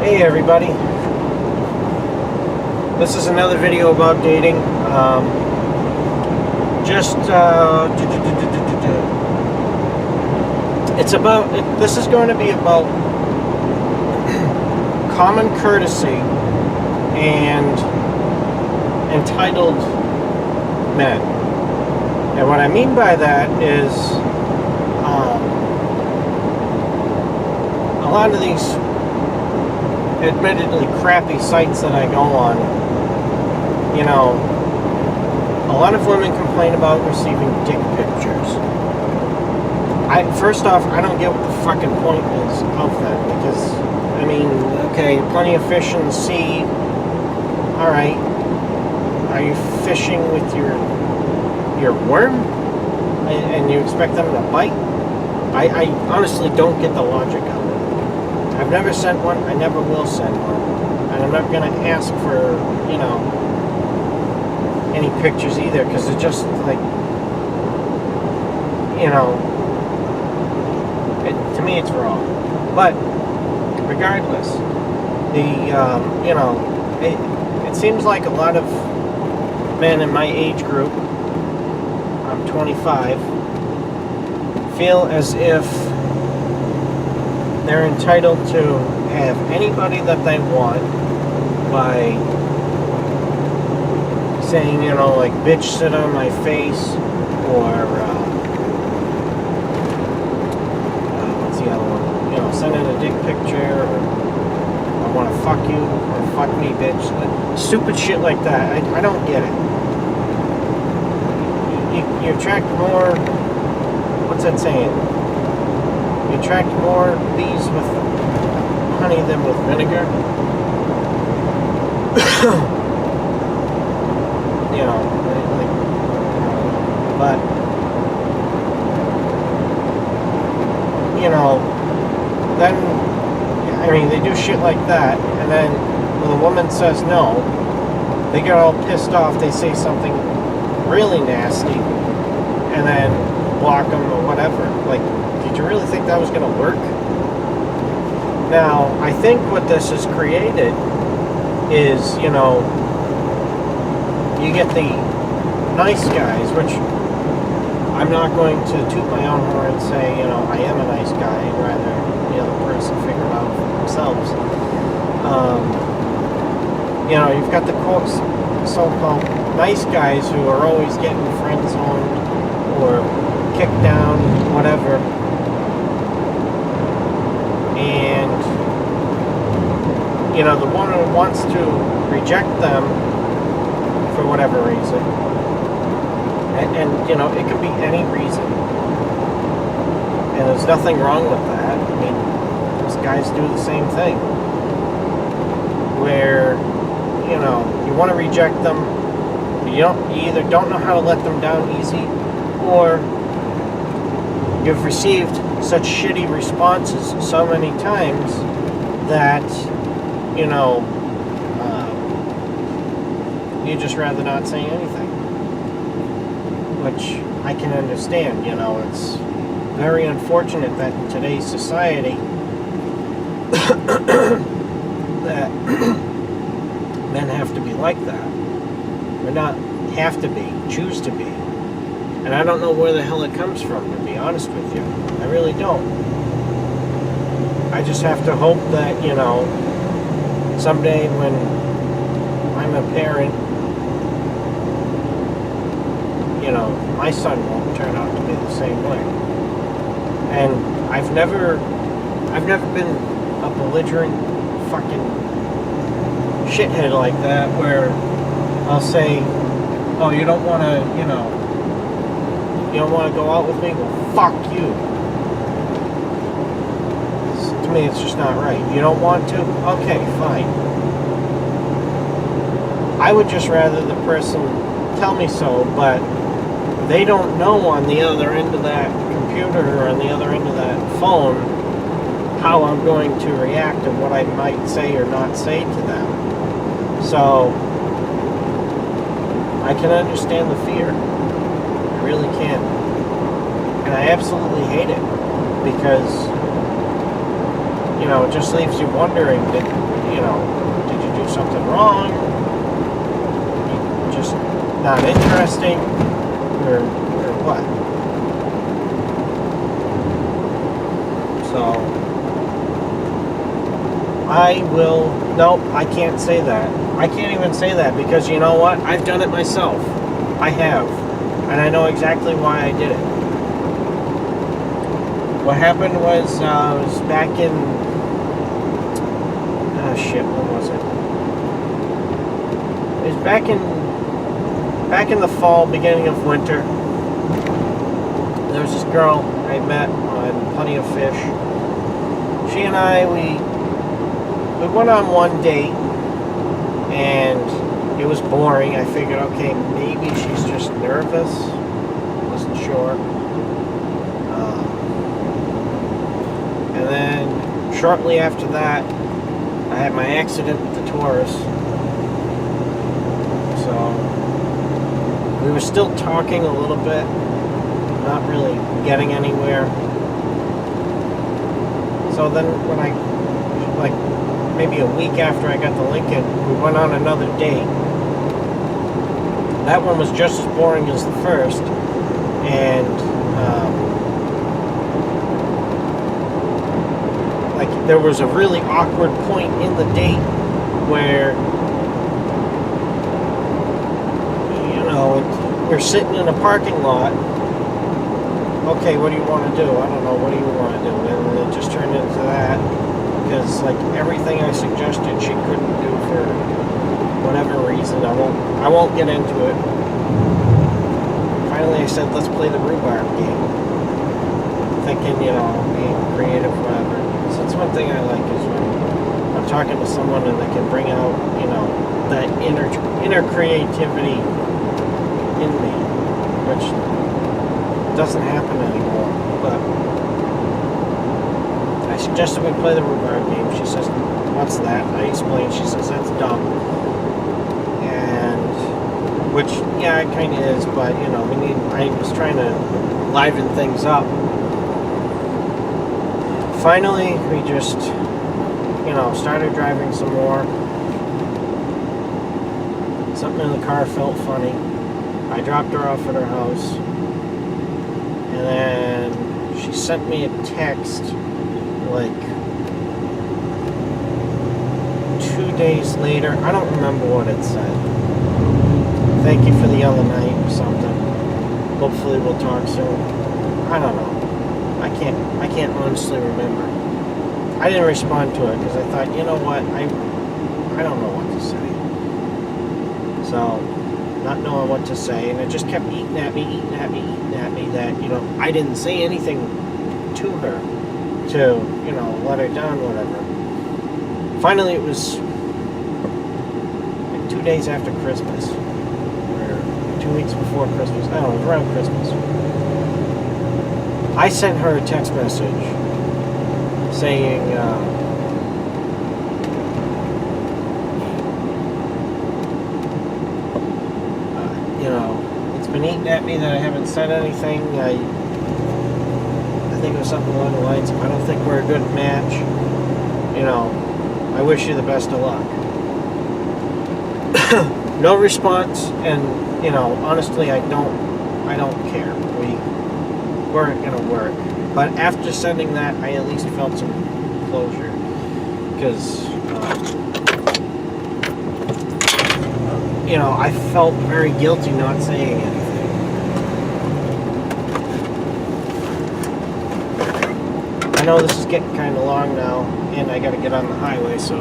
Hey everybody, this is another video about dating. This is going to be about common courtesy and entitled men. And what I mean by that is a lot of these admittedly crappy sites that I go on, you know, a lot of women complain about receiving dick pictures. First off, I don't get what the fucking point is of that, because, I mean, okay, plenty of fish in the sea, alright, are you fishing with your worm, and you expect them to bite? I honestly don't get the logic of it. I've never sent one, I never will send one, and I'm not going to ask for, you know, any pictures either, because it's just like, you know, to me it's wrong. But regardless, you know, it seems like a lot of men in my age group, I'm 25, feel as if they're entitled to have anybody that they want by saying, you know, like, bitch, sit on my face, or what's the other one? You know, send in a dick picture, or I want to fuck you, or fuck me, bitch. Stupid shit like that. I don't get it. You attract more, what's that saying? You attract more bees with honey than with vinegar. You know, but, you know, then, I mean, they do shit like that, and then when the woman says no, they get all pissed off, they say something really nasty, and then block them or whatever. Like, did you really think that was going to work? Now, I think what this has created is, you know, you get the nice guys, which I'm not going to toot my own horn and say, you know, I am a nice guy, I'd rather the other person figure it out for themselves. You know, you've got the so-called nice guys who are always getting friend-zoned or kicked down, whatever. And, you know, the woman wants to reject them for whatever reason. And you know, it could be any reason. And there's nothing wrong with that. I mean, those guys do the same thing. Where, you know, you want to reject them, you either don't know how to let them down easy, or you've received such shitty responses so many times that, you know, you just rather not say anything. Which I can understand, you know, it's very unfortunate that in today's society that men have to be like that. Or not have to be, choose to be. And I don't know where the hell it comes from, to be honest with you. I really don't. I just have to hope that, you know, someday when I'm a parent, you know, my son won't turn out to be the same way. And I've never been a belligerent fucking shithead like that, where I'll say, oh, you don't want to, you know, you don't want to go out with me? Well, fuck you. To me, it's just not right. You don't want to? Okay, fine. I would just rather the person tell me so, but they don't know on the other end of that computer or on the other end of that phone how I'm going to react and what I might say or not say to them. So I can understand the fear. I really can. And I absolutely hate it, because, it just leaves you wondering, did you do something wrong? You just not interesting, or what? So I can't say that. I can't even say that because you know what? I've done it myself. I have. And I know exactly why I did it. What happened was, I was back in, when was it? It was back in the fall, beginning of winter. There was this girl I met on Plenty of Fish. She and I, we went on one date, and it was boring. I figured, okay, maybe she's just nervous. Wasn't sure. And then shortly after that, I had my accident with the Taurus. So we were still talking a little bit, not really getting anywhere. So then when maybe a week after I got the Lincoln, we went on another date. That one was just as boring as the first, and there was a really awkward point in the date where we're sitting in a parking lot. Okay, what do you want to do? I don't know, what do you want to do? And it just turned into that, because everything I suggested she couldn't do for whatever reason. I won't get into it. Finally I said, let's play the rhubarb game. Thinking, being creative, whatever. So that's one thing I like, is when I'm talking to someone and they can bring out, that inner creativity in me, which doesn't happen anymore. But I suggested we play the rhubarb game. She says, what's that? I explained. She says, that's dumb. And, which, yeah, it kind of is, but, I was trying to liven things up. Finally, we just, started driving some more. Something in the car felt funny. I dropped her off at her house. And then she sent me a text 2 days later. I don't remember what it said. Thank you for the other night or something. Hopefully we'll talk soon. I don't know. I can't honestly remember. I didn't respond to it because I thought, you know what, I don't know what to say. So, not knowing what to say, and it just kept eating at me that, I didn't say anything to her to, let her down, whatever. Finally, it was 2 days after Christmas, or 2 weeks before Christmas. I don't know, it was around Christmas. I sent her a text message saying, it's been eating at me that I haven't said anything. I think it was something along the lines of, I don't think we're a good match. I wish you the best of luck. No response, and, honestly, I don't care. We weren't going to work. But after sending that, I at least felt some closure. Because, I felt very guilty not saying anything. I know this is getting kind of long now, and I got to get on the highway, so